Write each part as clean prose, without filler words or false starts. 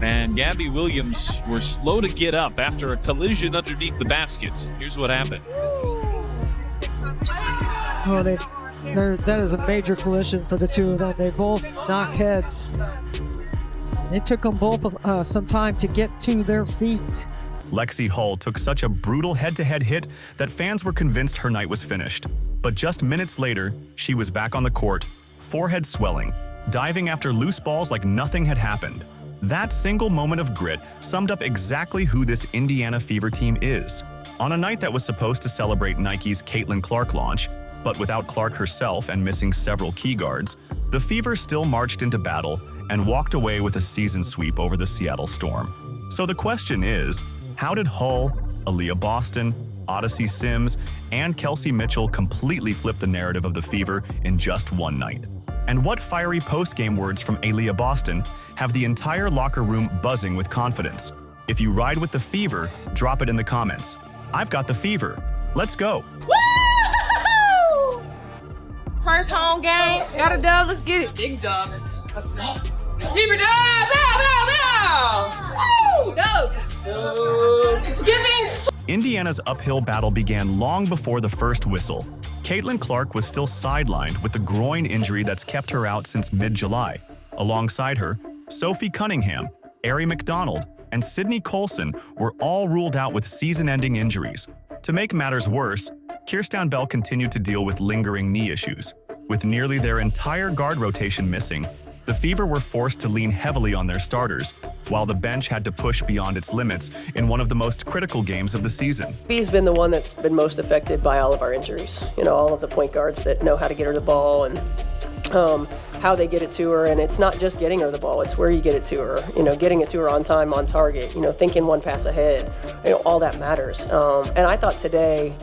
And Gabby Williams were slow to get up after a collision underneath the basket. Here's what happened. Oh, that is a major collision for the two of them. They both knock heads. It took them both some time to get to their feet. Lexie Hull took such a brutal head-to-head hit that fans were convinced her night was finished. But just minutes later, she was back on the court, forehead swelling, diving after loose balls like nothing had happened. That single moment of grit summed up exactly who this Indiana Fever team is. On a night that was supposed to celebrate Nike's Caitlin Clark launch, but without Clark herself and missing several key guards, the Fever still marched into battle and walked away with a season sweep over the Seattle Storm. So the question is, how did Hull, Aaliyah Boston, Odyssey Sims, and Kelsey Mitchell completely flip the narrative of the Fever in just one night? And what fiery post-game words from Aaliyah Boston have the entire locker room buzzing with confidence? If you ride with the Fever, drop it in the comments. I've got the Fever. Let's go. Woo! First home game. Got a dub. Let's get it. Big dub. Let's go. Fever dub. Woo! Dubs. It's giving. Indiana's uphill battle began long before the first whistle. Caitlin Clark was still sidelined with the groin injury that's kept her out since mid-July. Alongside her, Sophie Cunningham, Ari McDonald, and Sydney Colson were all ruled out with season-ending injuries. To make matters worse, Kirsten Bell continued to deal with lingering knee issues. With nearly their entire guard rotation missing, the Fever were forced to lean heavily on their starters, while the bench had to push beyond its limits in one of the most critical games of the season. B's been the one that's been most affected by all of our injuries. You know, all of the point guards that know how to get her the ball and how they get it to her. And it's not just getting her the ball, it's where you get it to her. You know, getting it to her on time, on target, you know, thinking one pass ahead, you know, all that matters. And I thought today,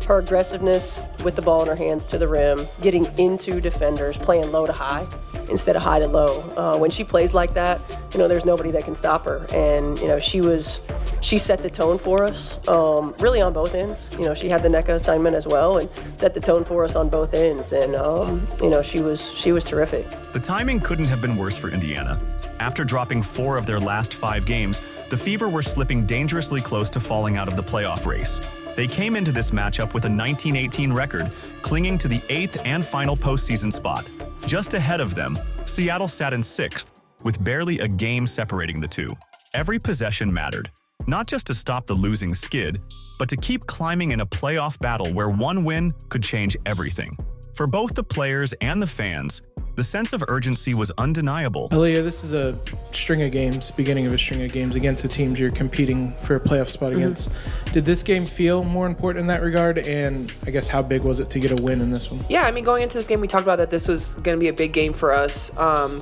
her aggressiveness with the ball in her hands to the rim, getting into defenders, playing low to high instead of high to low. When she plays like that, you know, there's nobody that can stop her. And, you know, she set the tone for us, really on both ends. You know, she had the NECA assignment as well and set the tone for us on both ends. And, you know, she was terrific. The timing couldn't have been worse for Indiana. After dropping 4 of their last 5 games, the Fever were slipping dangerously close to falling out of the playoff race. They came into this matchup with a 19-18 record, clinging to the 8th and final postseason spot. Just ahead of them, Seattle sat in 6th, with barely a game separating the two. Every possession mattered, not just to stop the losing skid, but to keep climbing in a playoff battle where one win could change everything. For both the players and the fans, the sense of urgency was undeniable. Aaliyah, this is a string of games, beginning of a string of games against the teams you're competing for a playoff spot against. Did this game feel more important in that regard? And I guess how big was it to get a win in this one? Yeah, I mean, going into this game, we talked about that this was going to be a big game for us,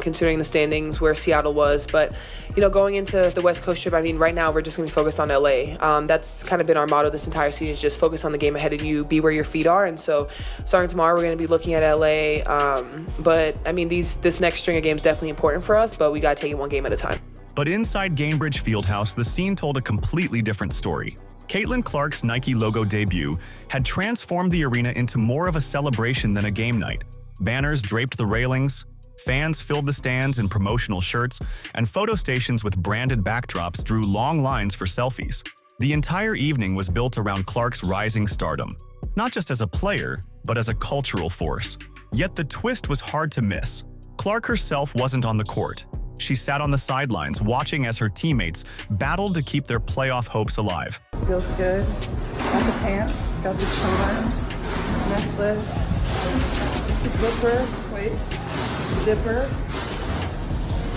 considering the standings where Seattle was. But, you know, going into the West Coast trip, I mean, right now we're just going to be focused on LA. That's kind of been our motto this entire season, is just focus on the game ahead of you, be where your feet are. And so starting tomorrow, we're going to be looking at LA. But I mean, this next string of games definitely important for us, but we got to take it one game at a time. But inside Gainbridge Fieldhouse, the scene told a completely different story. Caitlin Clark's Nike logo debut had transformed the arena into more of a celebration than a game night. Banners draped the railings, fans filled the stands in promotional shirts, and photo stations with branded backdrops drew long lines for selfies. The entire evening was built around Clark's rising stardom, not just as a player, but as a cultural force. Yet the twist was hard to miss. Clark herself wasn't on the court. She sat on the sidelines, watching as her teammates battled to keep their playoff hopes alive. Feels good. Got the pants, got the charms, necklace, zipper,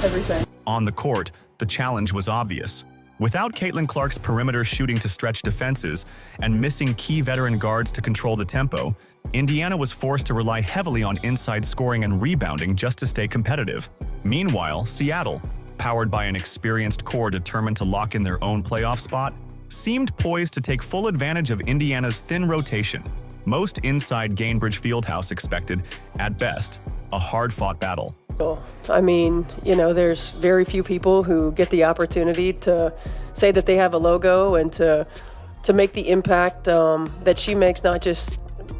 everything. On the court, the challenge was obvious. Without Caitlin Clark's perimeter shooting to stretch defenses and missing key veteran guards to control the tempo, Indiana was forced to rely heavily on inside scoring and rebounding just to stay competitive. Meanwhile, Seattle, powered by an experienced core determined to lock in their own playoff spot, seemed poised to take full advantage of Indiana's thin rotation. Most inside Gainbridge Fieldhouse expected, at best, a hard-fought battle. I mean, you know, there's very few people who get the opportunity to say that they have a logo and to make the impact that she makes, not just,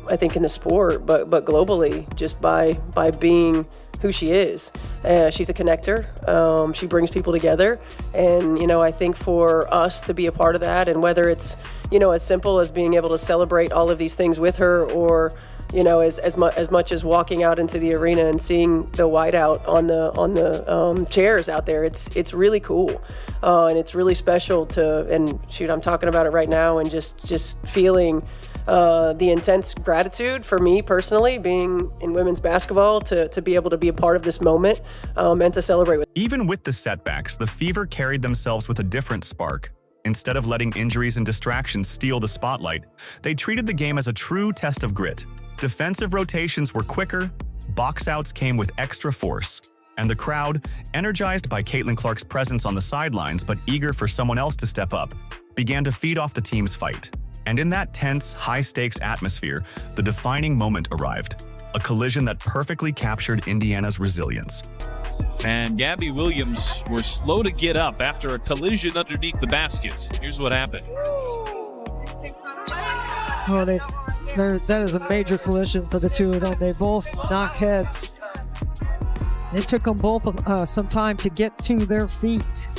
I think, in the sport, but globally, just by being who she is. She's a connector. She brings people together. And, I think for us to be a part of that, and whether it's, as simple as being able to celebrate all of these things with her, or, as much as walking out into the arena and seeing the whiteout on the chairs out there, it's really cool. And it's really special and shoot, I'm talking about it right now, and just feeling the intense gratitude for me personally, being in women's basketball, to be able to be a part of this moment and to celebrate with. Even with the setbacks, the Fever carried themselves with a different spark. Instead of letting injuries and distractions steal the spotlight, they treated the game as a true test of grit. Defensive rotations were quicker, box-outs came with extra force, and the crowd, energized by Caitlin Clark's presence on the sidelines but eager for someone else to step up, began to feed off the team's fight. And in that tense, high-stakes atmosphere, the defining moment arrived, a collision that perfectly captured Indiana's resilience. And Gabby Williams were slow to get up after a collision underneath the basket. Here's what happened. Oh, that is a major collision for the two of them. They both knock heads. It took them both some time to get to their feet.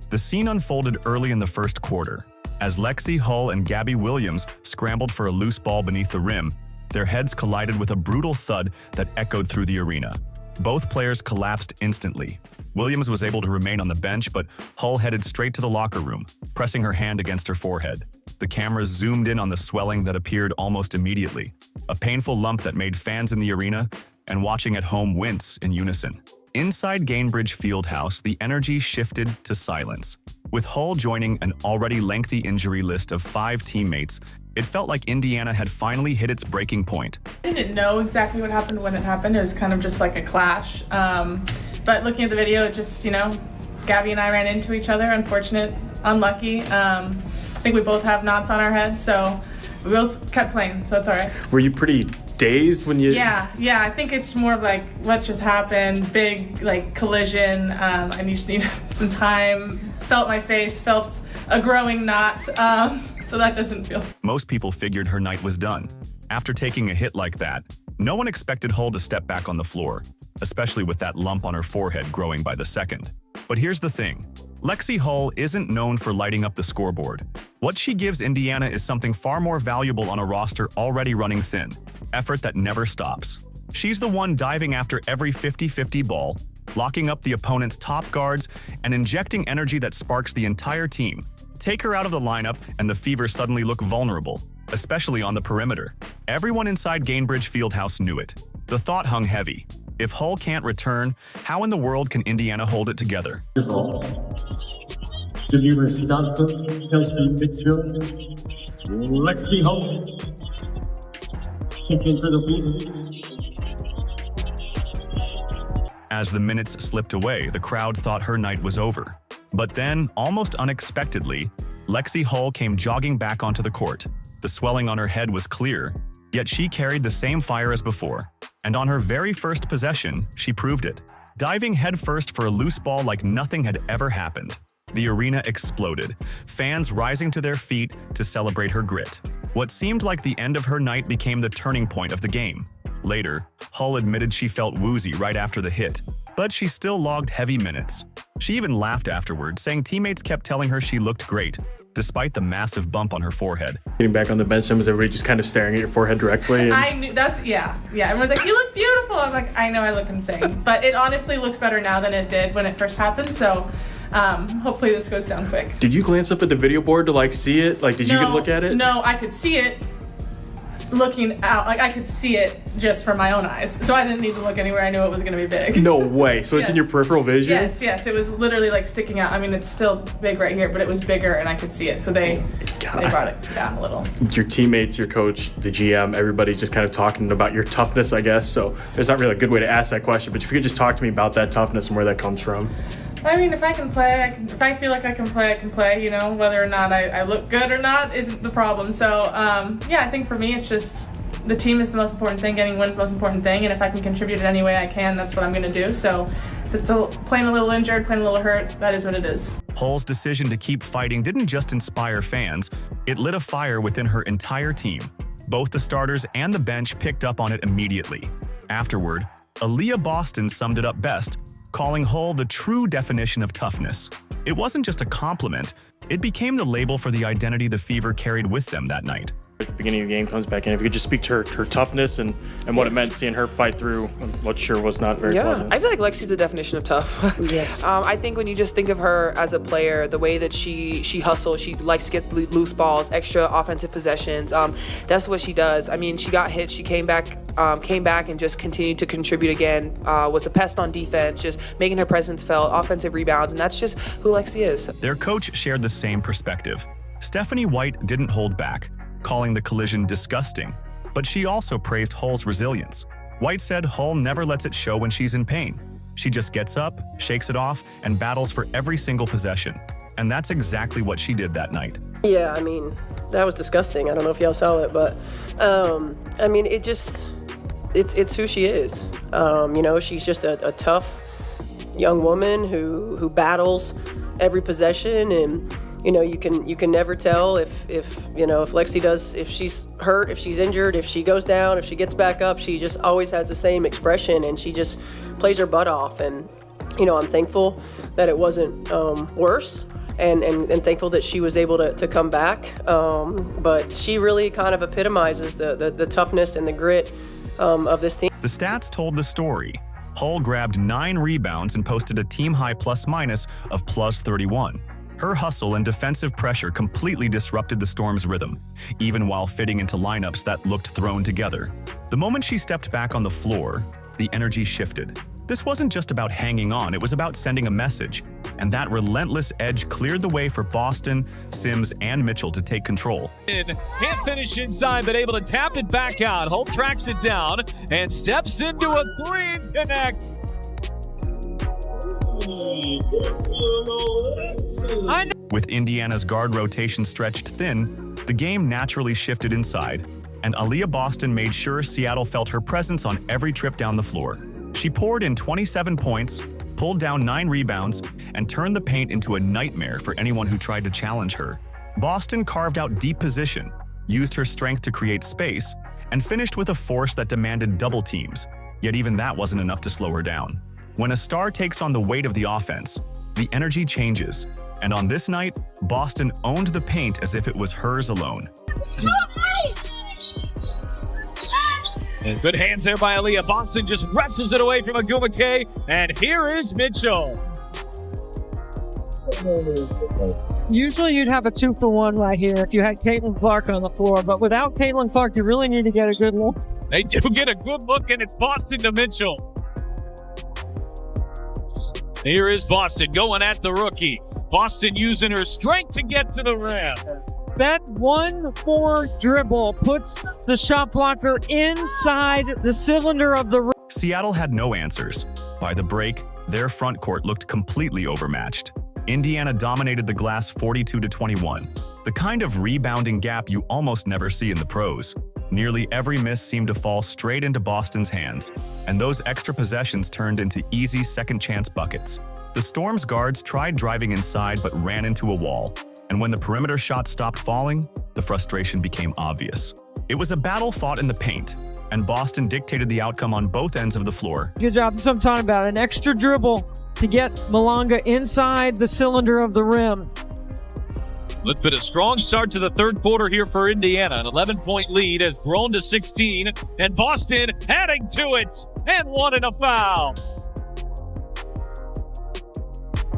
The scene unfolded early in the first quarter. As Lexie Hull and Gabby Williams scrambled for a loose ball beneath the rim, their heads collided with a brutal thud that echoed through the arena. Both players collapsed instantly. Williams was able to remain on the bench, but Hull headed straight to the locker room, pressing her hand against her forehead. The cameras zoomed in on the swelling that appeared almost immediately, a painful lump that made fans in the arena and watching at home wince in unison. Inside Gainbridge Fieldhouse, the energy shifted to silence. With Hull joining an already lengthy injury list of 5 teammates, it felt like Indiana had finally hit its breaking point. I didn't know exactly what happened when it happened. It was kind of just like a clash. But looking at the video, it just, Gabby and I ran into each other. Unfortunate, unlucky. I think we both have knots on our heads, so we both kept playing, so it's all right. Were you pretty dazed when you... Yeah, I think it's more of like what just happened, big collision. I just need some time. Felt my face, felt a growing knot, so that doesn't feel... Most people figured her night was done. After taking a hit like that, no one expected Hull to step back on the floor, especially with that lump on her forehead growing by the second. But here's the thing. Lexie Hull isn't known for lighting up the scoreboard. What she gives Indiana is something far more valuable on a roster already running thin. Effort that never stops. She's the one diving after every 50-50 ball, locking up the opponent's top guards, and injecting energy that sparks the entire team. Take her out of the lineup, and the Fever suddenly look vulnerable, especially on the perimeter. Everyone inside Gainbridge Fieldhouse knew it. The thought hung heavy. If Hull can't return, how in the world can Indiana hold it together? Lexie Hull, second for the Fever. As the minutes slipped away, the crowd thought her night was over. But then, almost unexpectedly, Lexie Hull came jogging back onto the court. The swelling on her head was clear, yet she carried the same fire as before. And on her very first possession, she proved it. Diving headfirst for a loose ball like nothing had ever happened. The arena exploded, fans rising to their feet to celebrate her grit. What seemed like the end of her night became the turning point of the game. Later, Hull admitted she felt woozy right after the hit, but she still logged heavy minutes. She even laughed afterward, saying teammates kept telling her she looked great, despite the massive bump on her forehead. Getting back on the bench, was everybody just kind of staring at your forehead directly? And... I knew, yeah. Everyone's like, you look beautiful. I'm like, I know I look insane. But it honestly looks better now than it did when it first happened, so hopefully this goes down quick. Did you glance up at the video board to see it? Did you get a look at it? No, I could see it looking out. I could see it just from my own eyes. So I didn't need to look anywhere. I knew it was going to be big. No way. So it's in your peripheral vision? Yes. It was literally sticking out. I mean, it's still big right here, but it was bigger and I could see it. So they brought it down a little. Your teammates, your coach, the GM, everybody's just kind of talking about your toughness, I guess. So there's not really a good way to ask that question, but if you could just talk to me about that toughness and where that comes from. I mean, if I can play, if I feel like I can play, I can play. Whether or not I look good or not isn't the problem. So, I think for me, it's just the team is the most important thing. Getting wins is the most important thing. And if I can contribute in any way I can, that's what I'm going to do. So if it's playing a little injured, playing a little hurt, that is what it is. Hull's decision to keep fighting didn't just inspire fans, it lit a fire within her entire team. Both the starters and the bench picked up on it immediately. Afterward, Aaliyah Boston summed it up best, calling Hull the true definition of toughness. It wasn't just a compliment, it became the label for the identity the Fever carried with them that night. At the beginning of the game comes back in. If you could just speak to her toughness and what it meant seeing her fight through what sure was not very pleasant. I feel like Lexie's the definition of tough. Yes. I think when you just think of her as a player, the way that she hustles, she likes to get loose balls, extra offensive possessions. That's what she does. I mean, she got hit, she came back and just continued to contribute again. Was a pest on defense, just making her presence felt, offensive rebounds, and that's just who Lexie is. Their coach shared the same perspective. Stephanie White didn't hold back, calling the collision disgusting, but she also praised Hull's resilience. White said Hull never lets it show when she's in pain. She just gets up, shakes it off, and battles for every single possession. And that's exactly what she did that night. Yeah, I mean, that was disgusting. I don't know if y'all saw it, but I mean, it's who she is. You know, she's just a tough young woman who battles every possession, and you know, you can never tell if Lexie does, if she's hurt, if she's injured, if she goes down, if she gets back up. She just always has the same expression, and she just plays her butt off. And you know, I'm thankful that it wasn't worse, and thankful that she was able to come back. But she really kind of epitomizes the toughness and the grit of this team. The stats told the story. Hull grabbed 9 rebounds and posted a team-high plus-minus of +31. Her hustle and defensive pressure completely disrupted the Storm's rhythm, even while fitting into lineups that looked thrown together. The moment she stepped back on the floor, the energy shifted. This wasn't just about hanging on, it was about sending a message. And that relentless edge cleared the way for Boston, Sims, and Mitchell to take control. Can't finish inside, but able to tap it back out. Hull tracks it down and steps into a 3 and connects. With Indiana's guard rotation stretched thin, the game naturally shifted inside, and Aaliyah Boston made sure Seattle felt her presence on every trip down the floor. She poured in 27 points, pulled down 9 rebounds, and turned the paint into a nightmare for anyone who tried to challenge her. Boston carved out deep position, used her strength to create space, and finished with a force that demanded double teams, yet even that wasn't enough to slow her down. When a star takes on the weight of the offense, the energy changes, and on this night, Boston owned the paint as if it was hers alone. And good hands there by Aaliyah. Boston just wrestles it away from Wnba, and here is Mitchell. Usually you'd have a 2-for-1 right here if you had Caitlin Clark on the floor, but without Caitlin Clark, you really need to get a good look. They do get a good look, and it's Boston to Mitchell. Here is Boston going at the rookie. Boston using her strength to get to the rim. That 1-4 dribble puts the shot blocker inside the cylinder of the rim. Seattle had no answers. By the break, their front court looked completely overmatched. Indiana dominated the glass 42-21, the kind of rebounding gap you almost never see in the pros. Nearly every miss seemed to fall straight into Boston's hands, and those extra possessions turned into easy second-chance buckets. The Storm's guards tried driving inside but ran into a wall, and when the perimeter shots stopped falling, the frustration became obvious. It was a battle fought in the paint, and Boston dictated the outcome on both ends of the floor. Good job. That's what I'm talking about. An extra dribble to get Malanga inside the cylinder of the rim. It's been a strong start to the third quarter here for Indiana. An 11-point lead has grown to 16, and Boston adding to it, and one in a foul.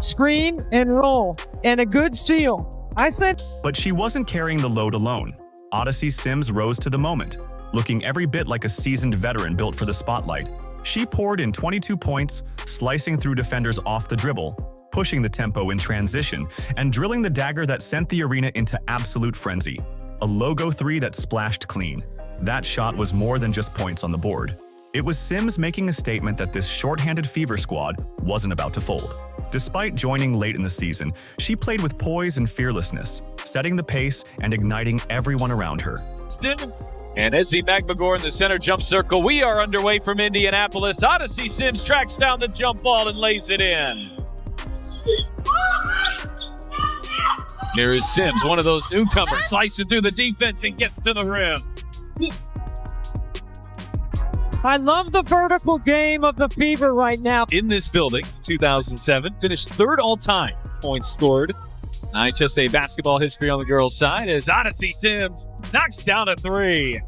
Screen and roll, and a good steal. I said. But she wasn't carrying the load alone. Odyssey Sims rose to the moment, looking every bit like a seasoned veteran built for the spotlight. She poured in 22 points, slicing through defenders off the dribble, pushing the tempo in transition, and drilling the dagger that sent the arena into absolute frenzy. A logo 3 that splashed clean. That shot was more than just points on the board. It was Sims making a statement that this shorthanded Fever squad wasn't about to fold. Despite joining late in the season, she played with poise and fearlessness, setting the pace and igniting everyone around her. And Izzy Magbagor in the center jump circle. We are underway from Indianapolis. Odyssey Sims tracks down the jump ball and lays it in. Here is Sims, one of those newcomers, slicing through the defense and gets to the rim. I love the vertical game of the Fever right now. In this building, 2007, finished third all-time points scored. IHSA basketball history on the girls' side as Odyssey Sims knocks down a three.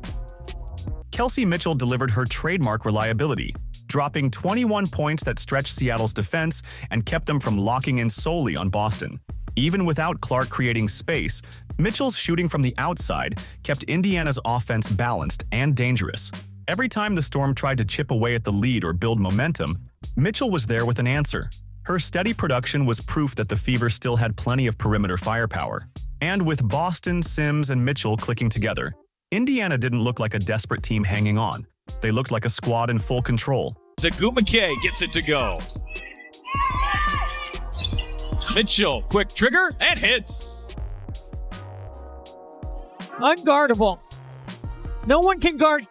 Kelsey Mitchell delivered her trademark reliability, dropping 21 points that stretched Seattle's defense and kept them from locking in solely on Boston. Even without Clark creating space, Mitchell's shooting from the outside kept Indiana's offense balanced and dangerous. Every time the Storm tried to chip away at the lead or build momentum, Mitchell was there with an answer. Her steady production was proof that the Fever still had plenty of perimeter firepower. And with Boston, Sims, and Mitchell clicking together, Indiana didn't look like a desperate team hanging on. They looked like a squad in full control. Wnba gets it to go. Mitchell, quick trigger, and hits. Unguardable. No one can guard.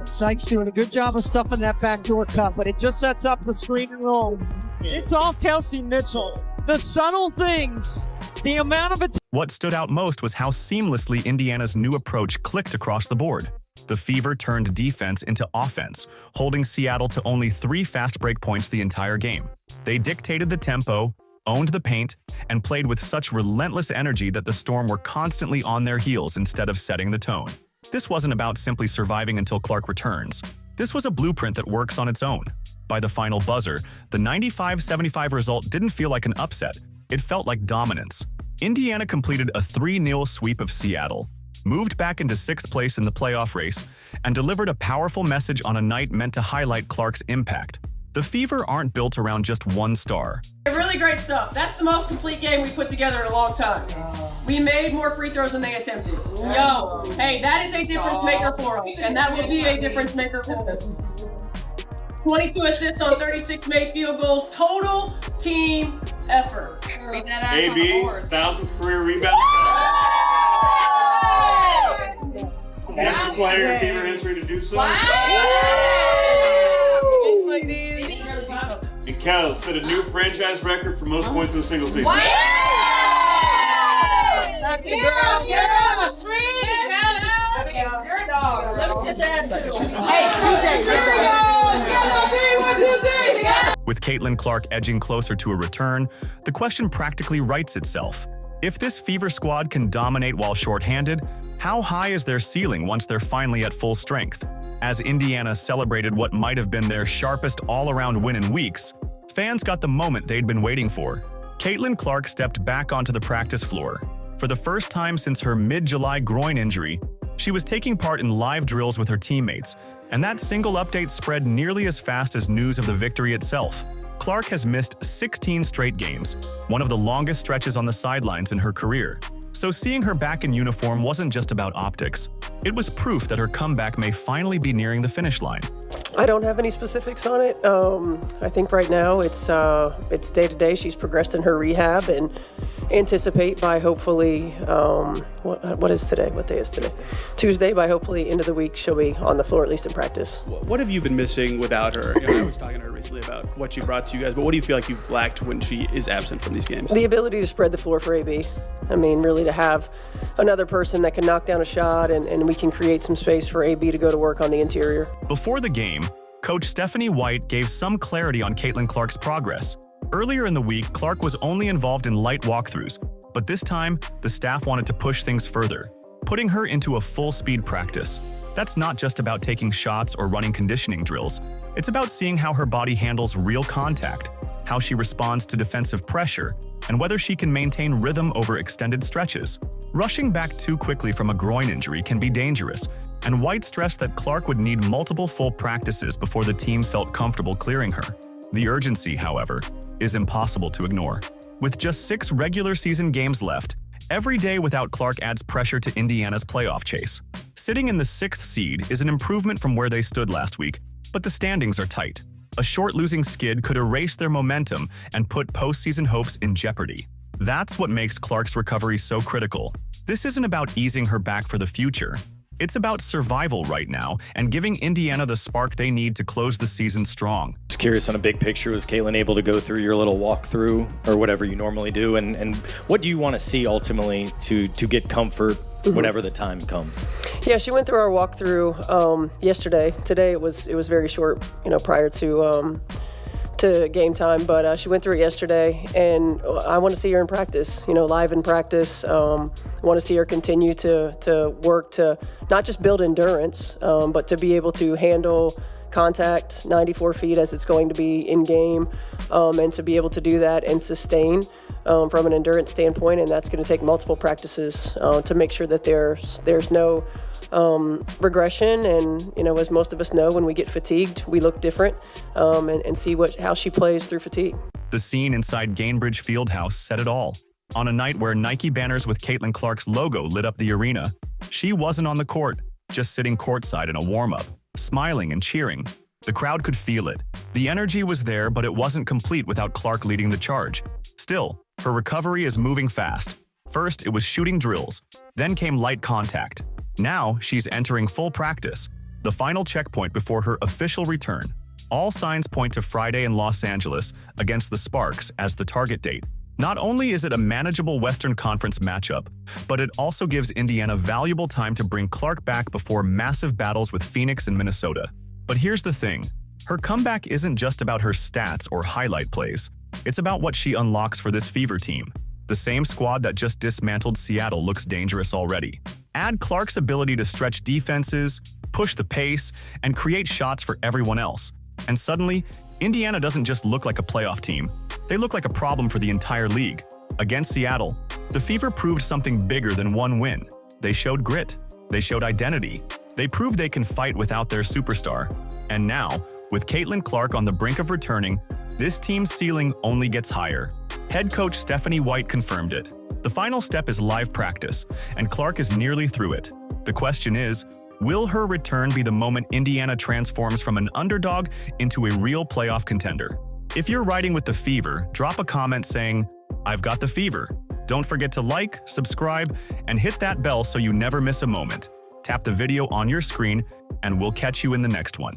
Sykes doing a good job of stuffing that backdoor cut, but it just sets up the screen and roll. It's all Kelsey Mitchell. The subtle things, the amount of it. What stood out most was how seamlessly Indiana's new approach clicked across the board. The Fever turned defense into offense, holding Seattle to only 3 fast break points the entire game. They dictated the tempo, owned the paint, and played with such relentless energy that the Storm were constantly on their heels instead of setting the tone. This wasn't about simply surviving until Clark returns. This was a blueprint that works on its own. By the final buzzer, the 95-75 result didn't feel like an upset. It felt like dominance. Indiana completed a 3-0 sweep of Seattle, moved back into 6th place in the playoff race, and delivered a powerful message on a night meant to highlight Clark's impact. The Fever aren't built around just one star. Really great stuff. That's the most complete game we put together in a long time. We made more free throws than they attempted. Yo, hey, that is a difference maker for us, and that will be a difference maker for us. 22 assists on 36 made field goals. Total team effort. AB, 1,000th career rebound. Best player in Fever history to do so. Thanks, ladies. And Kel set a new franchise record for most points in a single season. You're a dog. Let me just add to With Caitlin Clark edging closer to a return, the question practically writes itself. If this Fever squad can dominate while shorthanded, how high is their ceiling once they're finally at full strength? As Indiana celebrated what might have been their sharpest all-around win in weeks, fans got the moment they'd been waiting for. Caitlin Clark stepped back onto the practice floor. For the first time since her mid-July groin injury, she was taking part in live drills with her teammates, and that single update spread nearly as fast as news of the victory itself. Clark has missed 16 straight games, one of the longest stretches on the sidelines in her career. So seeing her back in uniform wasn't just about optics. It was proof that her comeback may finally be nearing the finish line. I don't have any specifics on it. I think right now it's day to day. She's progressed in her rehab and anticipate by hopefully what is today? What day is today? Tuesday. By hopefully end of the week she'll be on the floor, at least in practice. What have you been missing without her? I was talking to her recently about what she brought to you guys, but what do you feel like you've lacked when she is absent from these games? The ability to spread the floor for AB. I mean, really to have another person that can knock down a shot and we can create some space for AB to go to work on the interior. Before the game, Coach Stephanie White gave some clarity on Caitlin Clark's progress. Earlier in the week, Clark was only involved in light walkthroughs, but this time, the staff wanted to push things further, putting her into a full-speed practice. That's not just about taking shots or running conditioning drills. It's about seeing how her body handles real contact, how she responds to defensive pressure, and whether she can maintain rhythm over extended stretches. Rushing back too quickly from a groin injury can be dangerous, and White stressed that Clark would need multiple full practices before the team felt comfortable clearing her. The urgency, however, is impossible to ignore. With just 6 regular season games left, every day without Clark adds pressure to Indiana's playoff chase. Sitting in the 6th seed is an improvement from where they stood last week, but the standings are tight. A short losing skid could erase their momentum and put postseason hopes in jeopardy. That's what makes Clark's recovery so critical. This isn't about easing her back for the future. It's about survival right now and giving Indiana the spark they need to close the season strong. Just curious on a big picture, was Caitlin able to go through your little walkthrough or whatever you normally do? And what do you want to see ultimately to get comfort whenever the time comes? Yeah, she went through our walkthrough yesterday. Today it was very short, prior to game time, but she went through it yesterday, and I want to see her in practice, live in practice. I want to see her continue to work to not just build endurance, but to be able to handle contact 94 feet as it's going to be in game, and to be able to do that and sustain from an endurance standpoint. And that's going to take multiple practices to make sure that there's no regression. And as most of us know, when we get fatigued, we look different, and see how she plays through fatigue. The scene inside Gainbridge Fieldhouse said it all. On a night where Nike banners with Caitlin Clark's logo lit up the arena, she wasn't on the court, just sitting courtside in a warm-up, smiling and cheering. The crowd could feel it. The energy was there, but it wasn't complete without Clark leading the charge. Still, her recovery is moving fast. First, it was shooting drills. Then came light contact. Now, she's entering full practice, the final checkpoint before her official return. All signs point to Friday in Los Angeles against the Sparks as the target date. Not only is it a manageable Western Conference matchup, but it also gives Indiana valuable time to bring Clark back before massive battles with Phoenix and Minnesota. But here's the thing. Her comeback isn't just about her stats or highlight plays. It's about what she unlocks for this Fever team. The same squad that just dismantled Seattle looks dangerous already. Add Clark's ability to stretch defenses, push the pace, and create shots for everyone else. And suddenly, Indiana doesn't just look like a playoff team. They look like a problem for the entire league. Against Seattle, the Fever proved something bigger than one win. They showed grit. They showed identity. They proved they can fight without their superstar. And now, with Caitlin Clark on the brink of returning, this team's ceiling only gets higher. Head coach Stephanie White confirmed it. The final step is live practice, and Clark is nearly through it. The question is, will her return be the moment Indiana transforms from an underdog into a real playoff contender? If you're riding with the Fever, drop a comment saying, "I've got the Fever." Don't forget to like, subscribe, and hit that bell so you never miss a moment. Tap the video on your screen, and we'll catch you in the next one.